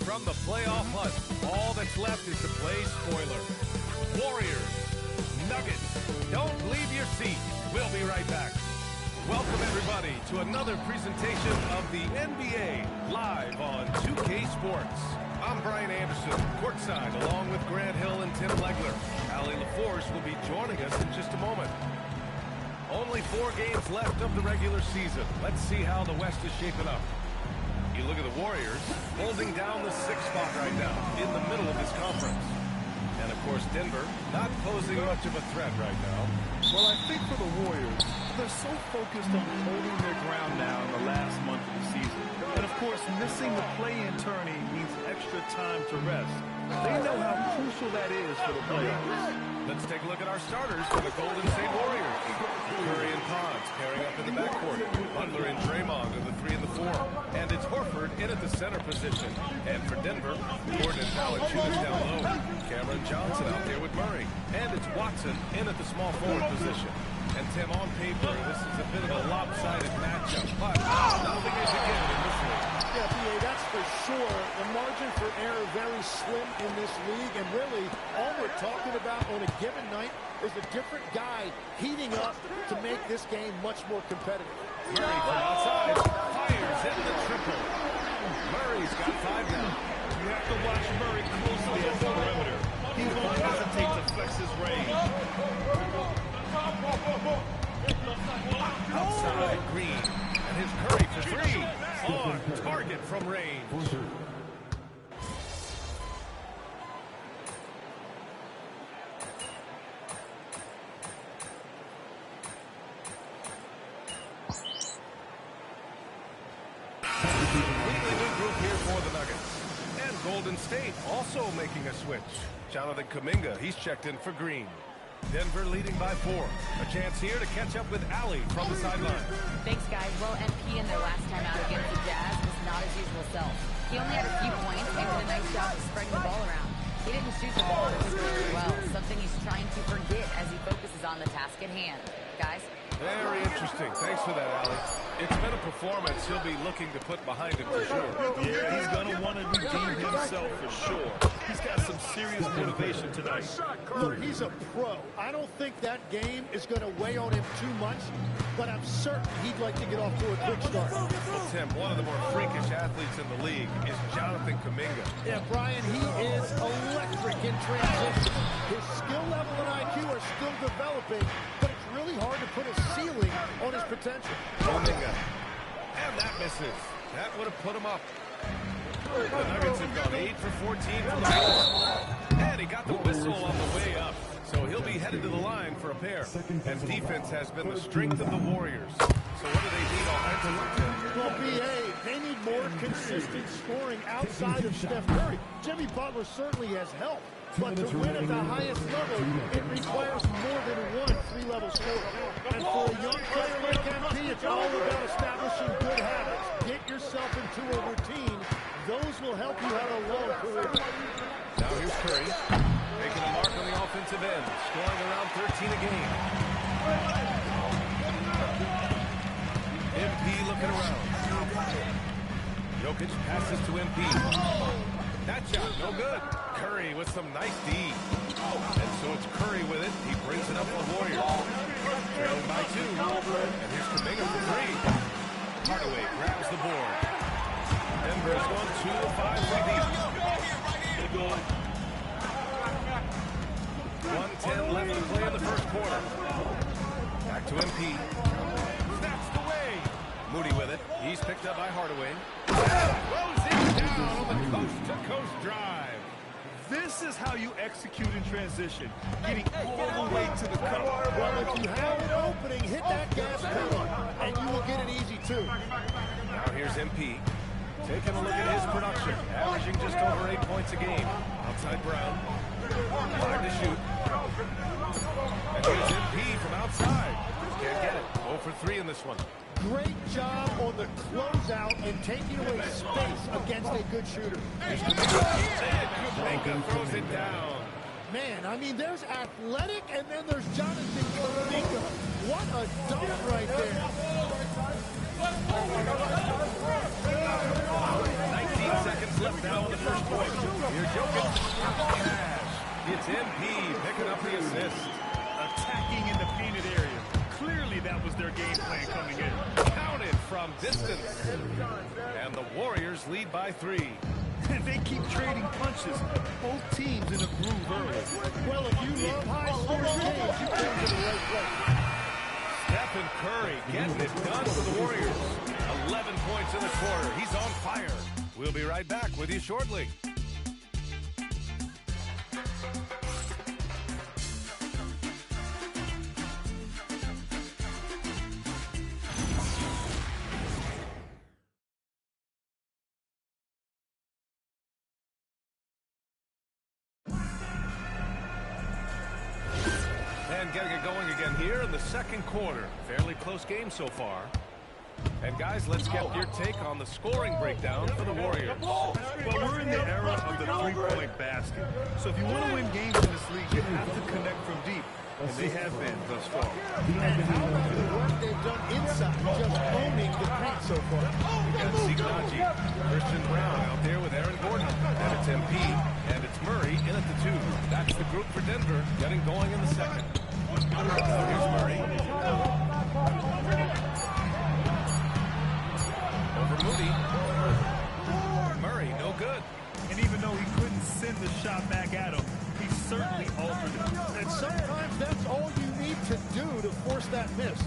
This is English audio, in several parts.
From the playoff hunt, all that's left is to play spoiler. Warriors, Nuggets, don't leave your seat. We'll be right back. Welcome, everybody, to another presentation of the NBA live on 2K Sports. I'm Brian Anderson, courtside, along with Grant Hill and Tim Legler. Allie LaForce will be joining us in just a moment. Only 4 games left of the regular season. Let's see how the West is shaping up. You look at the Warriors, holding down the 6th spot right now, in the middle of this conference. And, of course, Denver, not posing much of a threat right now. Well, I think for the Warriors, they're so focused on holding their ground now in the last month of the season. And, of course, missing the play-in tourney means extra time to rest. They know how crucial that is for the playoffs. Let's take a look at our starters for the Golden State Warriors. Curry and Pons pairing up in the backcourt. Butler and Draymond are the 3 and the 4. And it's Horford in at the center position. And for Denver, Gordon and Valanciunas down low. Cameron Johnson out there with Murray. And it's Watson in at the small forward position. And Tim, on paper, this is a bit of a lopsided matchup. But nothing is a given in this league. Yeah, B.A., that's for sure. The margin for error very slim in this league. And really, all we're talking about on a given night is a different guy heating up to make this game much more competitive. Murray from outside fires in the triple. Murray's got 5 now. You have to watch Murray closely at the perimeter. He won't hesitate to flex his range. Outside Green. And his Curry for 3. On target from range. Golden State also making a switch. Jonathan Kuminga, he's checked in for Green. Denver leading by 4. A chance here to catch up with Allie from the sideline. Thanks, guys. Well, MP in their last time out against the Jazz was not his usual self. He only had a few points and did a nice job of spreading the ball around. He didn't shoot the ball particularly well, something he's trying to forget as he focuses on the task at hand. Guys? Very interesting. Thanks for that, Allie. It's been a performance he'll be looking to put behind him for sure. Yeah, he's going to want to redeem himself for sure. He's got some serious motivation tonight. Look, he's a pro. I don't think that game is going to weigh on him too much, but I'm certain he'd like to get off to a quick start. Well, Tim, one of the more freakish athletes in the league is Jonathan Kuminga. Yeah, Brian, he is electric in transition. His skill level and IQ are still developing, but it's really hard to put a ceiling on his potential. Kuminga. And that misses. That would have put him up. The Nuggets have gone 8 for 14 from the field. And he got the whistle on the way up. So he'll be headed to the line for a pair. And defense has been the strength of the Warriors. So what do they need offensively? Well, B.A., they need more consistent scoring outside of Steph Curry. Jimmy Butler certainly has helped. But to win at the highest level, it requires more than one three-level scorer. And for a young player like MP, it's all about establishing good habits. Get yourself into a routine. Those will help you have a long career. Now here's Curry, making a mark on the offensive end, scoring around 13 a game. MP looking around. Jokic passes to MP. That shot, no good. Curry with some nice D. And so it's Curry with it. He brings it up for the Warriors. Trailing by 2. And here's Kuminga for 3. Hardaway grabs the board. Denver has gone 2 of 5 from deep. 1:10 left to play in the first quarter. Back to MP. He's picked up by Hardaway. Closing down on the coast-to-coast drive. This is how you execute in transition, getting all the way to the cup. Well, if you have an opening, hit that gas pedal, and you will get an easy two. Now here's MP. Taking a look at his production, averaging just over 8 points a game. Outside Brown. Hard to shoot. And here's MP from outside. Can't get it. 0 for 3 in this one. Great job on the closeout and taking away space against a good shooter. Kuminga throws it down. Man, I mean, there's athletic, and then there's Jonathan Kuminga. What a dunk right there. 19 seconds left now in the first quarter. Here's Jokic. Cash. It's MP picking up the assist. Attacking in the painted area. Clearly that was their game plan coming in. Counted from distance. And the Warriors lead by 3. They keep trading punches. Both teams in a groove early. Well, if you love high-scoring games, you came to the right place. Stephen Curry getting it done for the Warriors. 11 points in the quarter. He's on fire. We'll be right back with you shortly. And getting it going again here in the second quarter. Fairly close game so far. And guys, let's get your take on the scoring breakdown for the Warriors. Well, we're in the era of the three-point basket. So if you want to win games in this league, you have to connect from deep. And they have been thus far. And how much of the work they've done inside, just owning the paint so far. We got Signaji, Christian Brown out there with Aaron Gordon. And it's MP, and it's Murray in at the 2. That's the group for Denver, getting going in the second. Here's Murray. Over Moody. Murray, no good. And even though he couldn't send the shot back at him, he certainly altered it. And sometimes that's all you need to do to force that miss.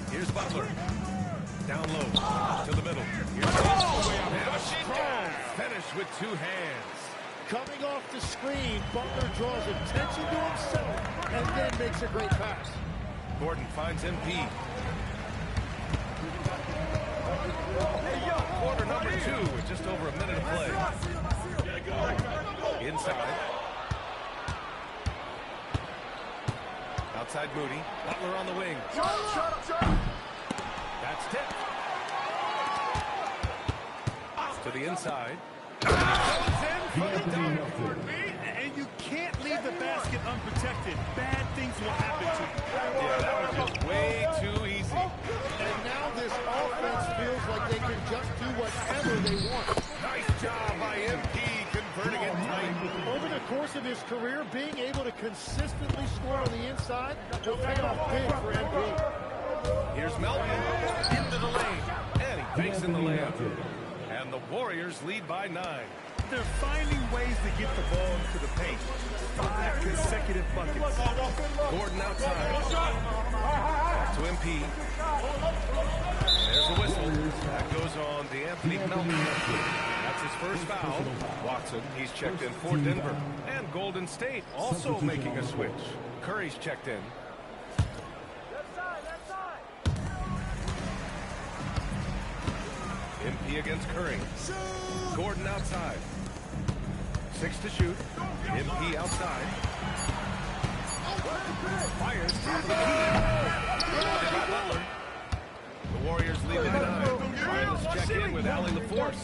Here's Butler. Down low, to the middle. Here's and a strong finish with 2 hands. Coming off the screen, Butler draws attention to himself and then makes a great pass. Gordon finds MP. Quarter number 2 with just over a minute to play. Inside. Outside Moody. Butler on the wing. That's tipped. To the inside. And you can't leave the basket unprotected. Bad things will happen to you. Yeah, that was just way too easy. And now this offense feels like they can just do whatever they want. Nice job by MP converting it tight. Over the course of his career, being able to consistently score on the inside will pay off big for MP. Here's Melton into the lane. And he fakes in the layup. And the Warriors lead by 9. They're finding ways to get the ball into the paint. 5 consecutive buckets. Gordon outside. Back to MP. There's a whistle. That goes on DeAnthony Melton. That's his first foul. Watson, he's checked in for Denver. And Golden State also making a switch. Curry's checked in. MP against Curry. Gordon outside. 6 to shoot. MP outside. Fires top of the key. Butler. The Warriors lead by 9. Brian, let's check in with Allie LaForce.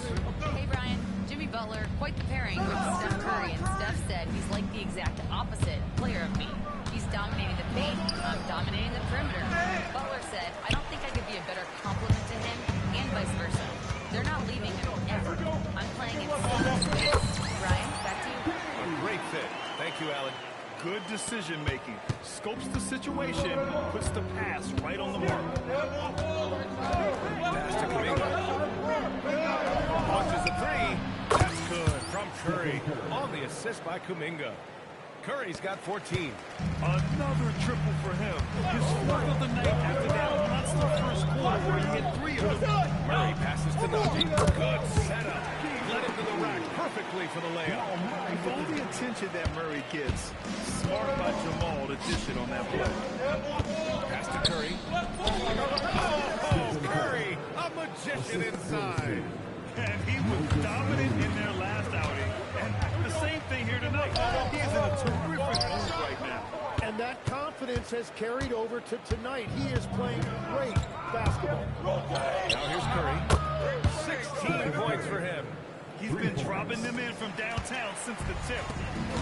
Hey, Brian. Jimmy Butler, quite the pairing with Steph Curry. And Steph said he's like the exact opposite player of me. He's dominating the paint. I'm dominating the perimeter. Butler said, I don't think I could be a better complement to him and vice versa. They're not leaving him ever. I'm playing in Brian, back to you. A great fit. Thank you, Allie. Good decision making. Scopes the situation, puts the pass right on the mark. Pass to Kuminga. Launches a 3. That's good from Curry. On the assist by Kuminga. Curry's got 14. Another triple for him. His fourth of the night after that monster first quarter where he hit 3 of them. to Najee. Good setup. Led him to the rack perfectly for the layup. With all the attention that Murray gets, smart by Jamal to dish it on that play. Pass to Curry. Oh, Curry, a magician inside. And he was dominant in their last outing. And the same thing here tonight. He is in a terrific mood right now. And that confidence has carried over to tonight. He is playing great basketball. Now here's Curry. 16 points for him. He's been dropping them in from downtown since the tip.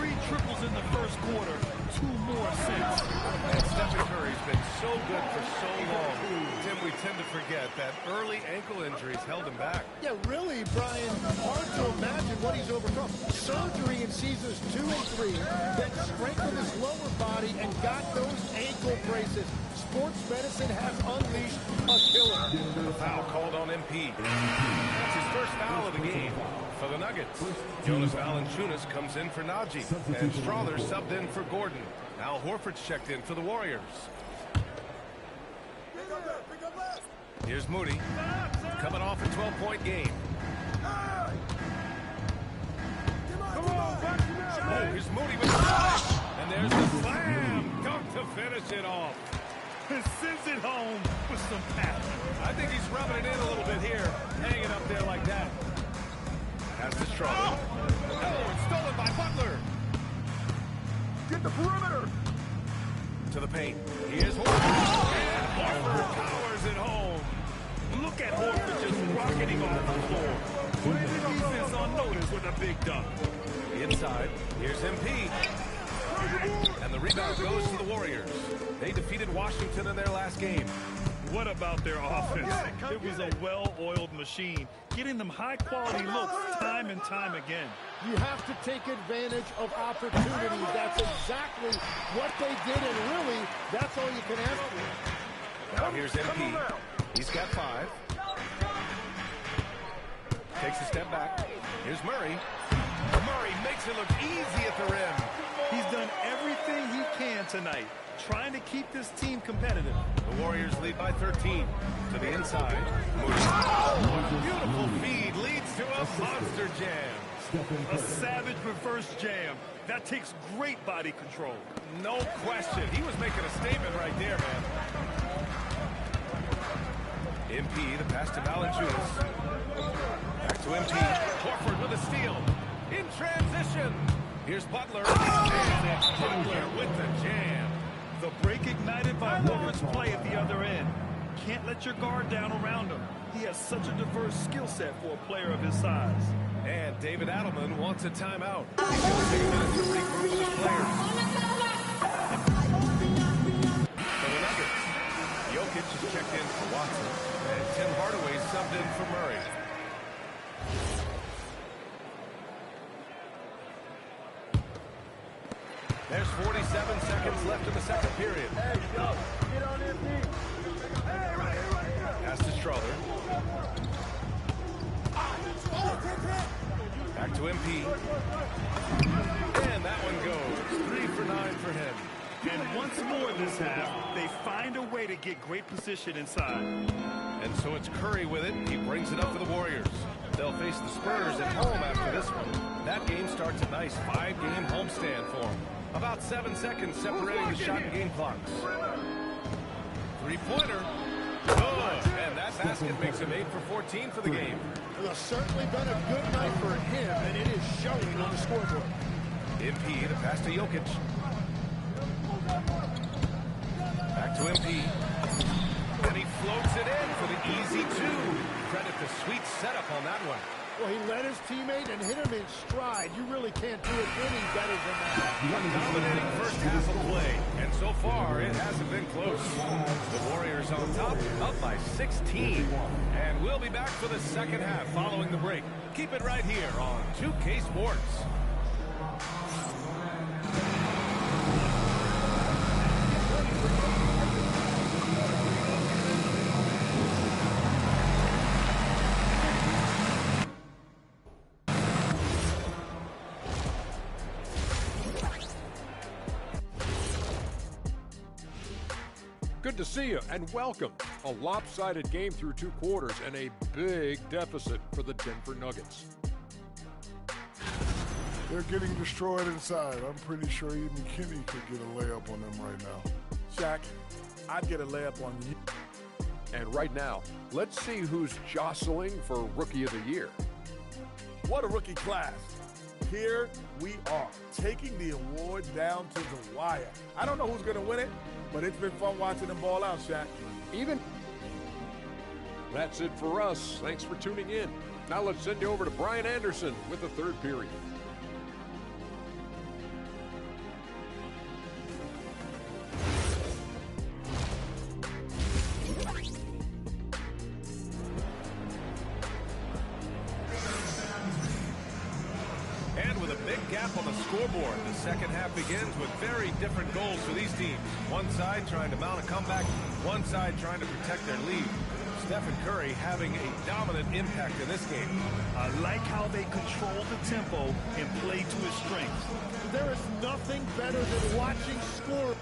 3 triples in the first quarter, 2 more since. And Stephen Curry's been so good for so long. Tim, we tend to forget that early ankle injuries held him back. Yeah, really, Brian, hard to imagine what he's overcome. Surgery in seasons 2 and 3, then strengthened his lower body and got those ankle braces. Sports medicine has unleashed a killer. A foul called on MP. That's his first foul of the game for the Nuggets. Jonas Valanciunas comes in for Najee, and Strawther subbed in for Gordon. Al Horford's checked in for the Warriors. Here's Moody, coming off a 12-point game. Oh, here's Moody with the flash, and there's the slam. Dunk to finish it off. And sends it home with some passion. I think he's rubbing it in a little bit here, hanging up there like that. Pass to Strawther. Oh, it's stolen by Butler. Get the perimeter. To the paint. Here's Horford. And Horford powers it home. Look at Horford just rocketing off the floor. Putting the defense on notice with a big dunk. Inside. Here's MP. And the rebound goes to the Warriors. They defeated Washington in their last game. What about their offense? It was a well-oiled machine, getting them high-quality looks time and time again. You have to take advantage of opportunities. That's exactly what they did, and really, that's all you can ask for. Now here's MP. He's got 5. Takes a step back. Here's Murray. Murray makes it look easy at the rim. He's done everything he can tonight, trying to keep this team competitive. The Warriors lead by 13. To the inside. Moody. Oh, what a beautiful feed leads to a monster jam. A savage reverse jam. That takes great body control. No question. He was making a statement right there, man. MP, the pass to Valanciunas. Back to MP. Horford with a steal. In transition. Here's Butler. And it's Butler with the jam. The break ignited by Horford's play at the other end. Can't let your guard down around him. He has such a diverse skill set for a player of his size. And David Adelman wants a timeout. He's going to take a minute to regroup with his players. For the Nuggets, Jokic is checked in for Watson, and Tim Hardaway subbed in for Murray. There's 47 seconds left in the second period. Hey, yo, get on MP. Hey, right here. Pass to Strawther. Back to MP. And that one goes. 3 for 9 for him. And once more this half, they find a way to get great position inside. And so it's Curry with it. He brings it up for the Warriors. They'll face the Spurs at home after this one. That game starts a nice 5-game homestand for them. About 7 seconds separating the shot and game clocks. 3-pointer. Good. And that basket makes him 8 for 14 for the game. Well, certainly been a good night for him, and it is showing on the scoreboard. MP, the pass to Jokic. Back to MP. And he floats it in for the easy 2. Credit the sweet setup on that one. Well, he led his teammate and hit him in stride. You really can't do it any better than that. Dominating first half of play, and so far it hasn't been close. The Warriors on top, up by 16. And we'll be back for the second half following the break. Keep it right here on 2K Sports. Good to see you, and welcome. A lopsided game through 2 quarters and a big deficit for the Denver Nuggets. They're getting destroyed inside. I'm pretty sure even McKinney could get a layup on them right now. Shaq, I'd get a layup on you. And right now, let's see who's jostling for Rookie of the Year. What a rookie class. Here we are, taking the award down to the wire. I don't know who's going to win it, but it's been fun watching them ball out, Shaq. That's it for us. Thanks for tuning in. Now let's send you over to Brian Anderson with the 3rd period. On the scoreboard, the second half begins with very different goals for these teams. One side trying to mount a comeback, one side trying to protect their lead. Stephen Curry having a dominant impact in this game. I like how they control the tempo and play to his strengths. There is nothing better than watching score.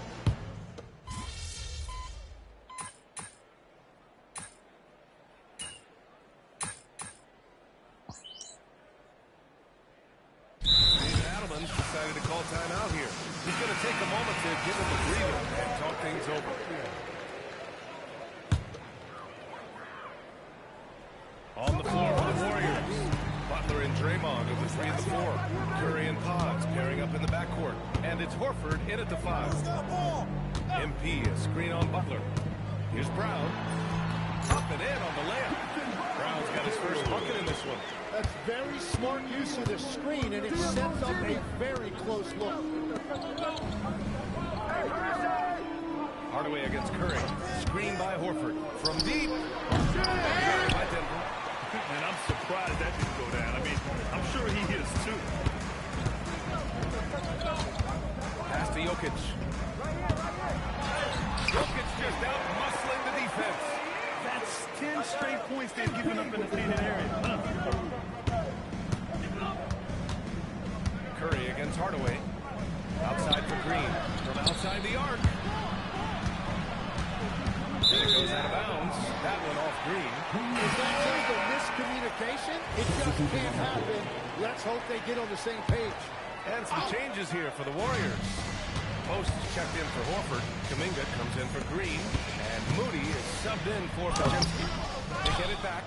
Decided to call timeout here. He's going to take a moment to give him a breather and talk things over. On the floor for the Warriors. Butler and Draymond at the 3 and the 4. Curry and Pods pairing up in the backcourt. And it's Horford in at the 5. MP, a screen on Butler. Here's Brown. Up and in on the layup. Brown's got his first bucket in this one. That's very smart use of the screen, and it sets up a very close look. Hardaway against Curry. Screen by Horford. From deep. By Denver. And I'm surprised that didn't go down. I mean, I'm sure he is too. Pass to Jokic. Jokic just out muscling the defense. That's 10 straight points they've given up in the painted area. Curry against Hardaway. Outside for Green. From outside the arc. And it goes out of bounds. That one off Green. Is that just a miscommunication? It just can't happen. Let's hope they get on the same page. And some changes here for the Warriors. Post checked in for Horford. Kuminga comes in for Green. And Moody is subbed in for Podziemski. They get it back.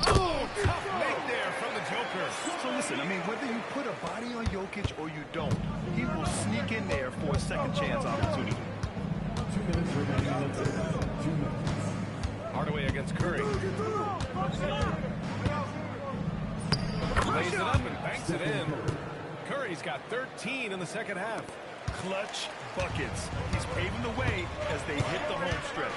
Oh, tough make there from the Joker. So listen, I mean, whether you put a body on Jokic or you don't, he will sneak in there for a second chance opportunity. 2 minutes remaining. 2 minutes. Hardaway against Curry. Lays it up and banks it in. Curry's got 13 in the second half. Clutch buckets. He's paving the way as they hit the home stretch.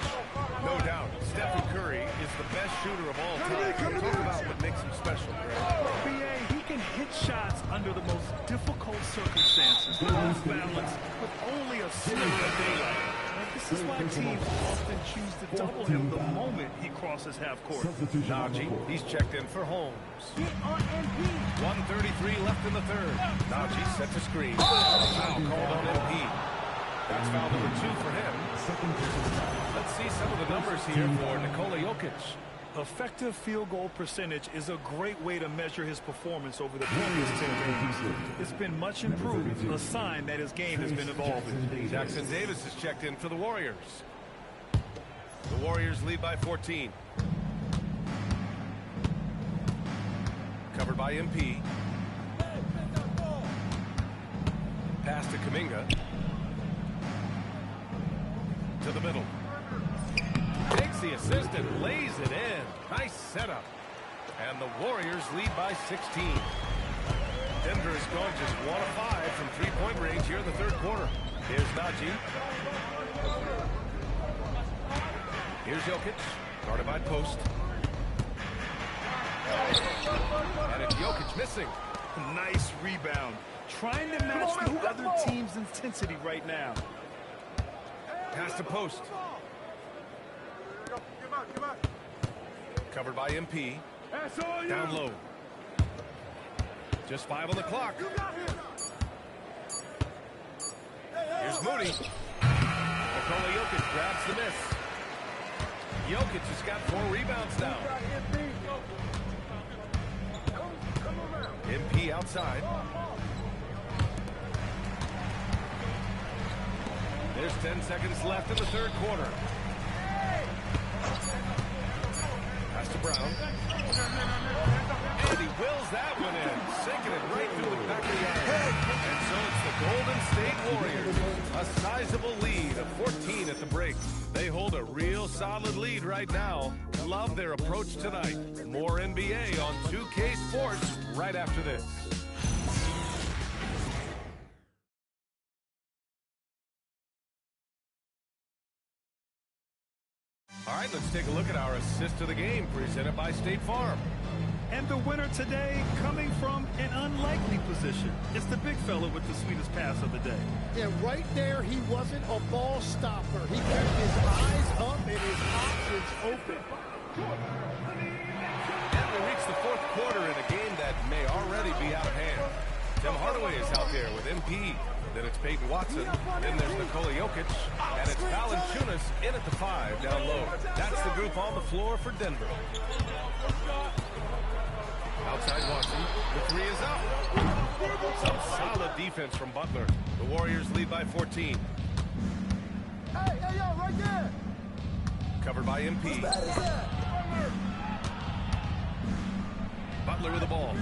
No doubt, Stephen Curry is the best shooter of all time. Talk about what makes him special, Greg. B.A., he can hit shots under the most difficult circumstances. Off balance with only a sliver of daylight. And this is why teams often choose to double him the moment he crosses half court. Najee, he's checked in for Holmes. 1:33 left in the third. Najee sets a screen. Foul called on MP. That's foul number 2 for him. Let's see some of the numbers here for Nikola Jokic. Effective field goal percentage is a great way to measure his performance over the previous 10 games. It's been much improved, a sign that his game has been evolving. Jackson Davis is checked in for the Warriors. The Warriors lead by 14. Covered by MP. Pass to Kuminga. To the middle. Takes the assist and lays it in. Nice setup. And the Warriors lead by 16. Denver has gone just 1 of 5 from three-point range here in the third quarter. Here's Najee. Here's Jokic. Guarded by Post. And it's Jokic missing. Nice rebound. Trying to match the other team's intensity right now. Pass to Post. Covered by MP. Down low. Just 5 on the clock. Here's Moody. The Nikola Jokic grabs the miss. Jokic has got 4 rebounds now. MP outside. There's 10 seconds left in the third quarter. Pass to Brown. And he wills that one in, sinking it right through the back of the iron. And so it's the Golden State Warriors. A sizable lead of 14 at the break. They hold a real solid lead right now. Love their approach tonight. More NBA on 2K Sports right after this. All right, let's take a look at our assist of the game presented by State Farm. And the winner today coming from an unlikely position. It's the big fella with the sweetest pass of the day. Yeah, right there, he wasn't a ball stopper. He kept his eyes up and his options open. And we reach the fourth quarter in a game that may already be out of hand. Tim Hardaway is out there with MP. Then it's Peyton Watson. Then there's Nikola Jokic. And it's Valanciunas in at the 5 down low. That's the group on the floor for Denver. Outside Watson. The 3 is up. Some solid defense from Butler. The Warriors lead by 14. Hey, yo, right there. Covered by MP. Butler with the ball.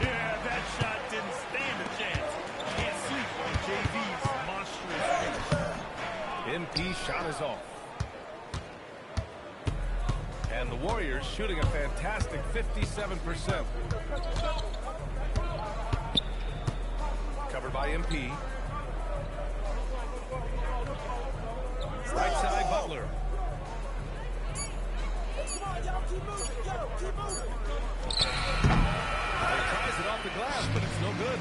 Yeah, that shot didn't stand a chance. Can't sleep on JV's monstrous finish. MP shot is off. And the Warriors shooting a fantastic 57%. Covered by MP. Right side Butler. He tries it off the glass, but it's no good.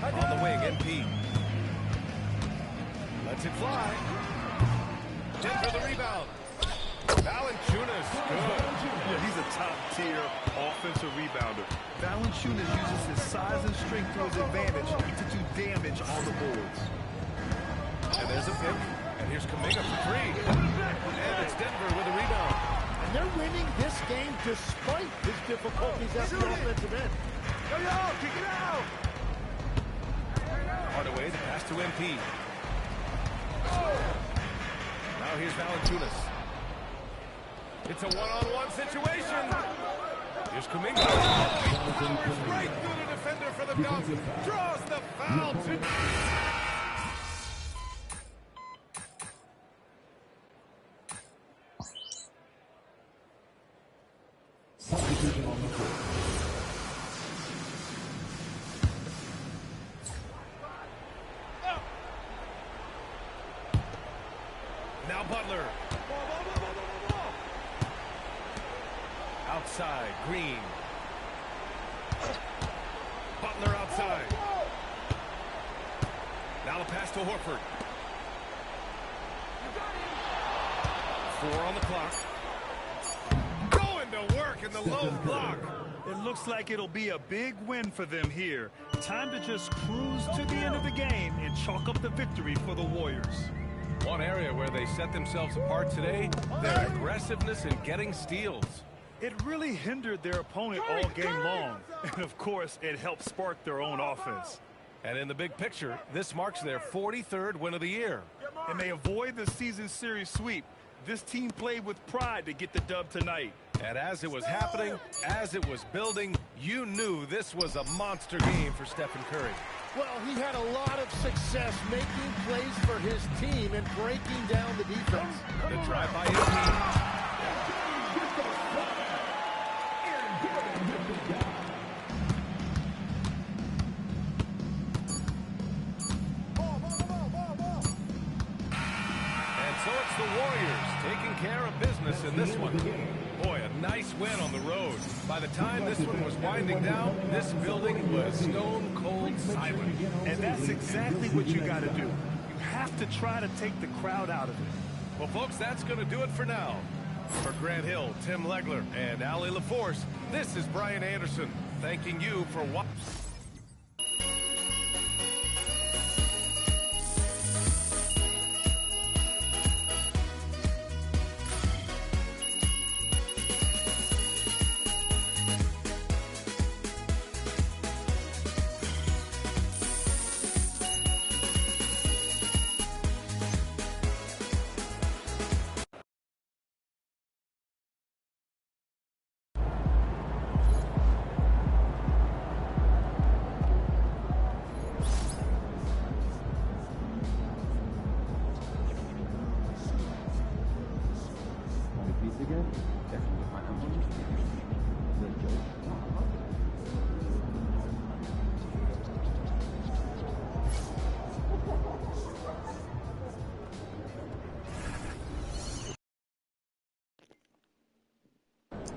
On the wing, MP. Lets it fly. Denver the rebound. Valanciunas, good. Yeah, he's a top-tier offensive rebounder. Valanciunas uses his size and strength to his advantage to do damage on the boards. And there's a pick. And here's Kuminga for 3. And it's Denver with a rebound. And they're winning this game despite his difficulties at the offensive end. Yo, kick it out! Hardaway, the pass to MP. Now here's Valanciunas. It's a one-on-one situation. Here's Kuminga. Powers right through the defender for the dunk. Draws the foul. Substitution on the court. Now Butler. Outside, Green. Butler outside. Now the pass to Horford. 4 on the clock. Going to work in the low block. It looks like it'll be a big win for them here. Time to just cruise to the end of the game and chalk up the victory for the Warriors. One area where they set themselves apart today, their aggressiveness in getting steals. It really hindered their opponent all game long. And of course, it helped spark their own offense. And in the big picture, this marks their 43rd win of the year. And they avoid the season series sweep. This team played with pride to get the dub tonight. And as it was happening, as it was building, you knew this was a monster game for Stephen Curry. Well, he had a lot of success making plays for his team and breaking down the defense. The drive by MP. And so it's the Warriors taking care of business in this one. Boy, a nice win on the road. By the time this one was winding down, this building was stone cold silent. And that's exactly what you got to do. You have to try to take the crowd out of it. Well, folks, that's going to do it for now. For Grant Hill, Tim Legler, and Allie LaForce, this is Brian Anderson, thanking you for watching.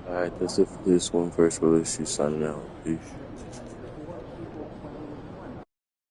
Alright, that's it for this one. First release, she's signing out. Peace.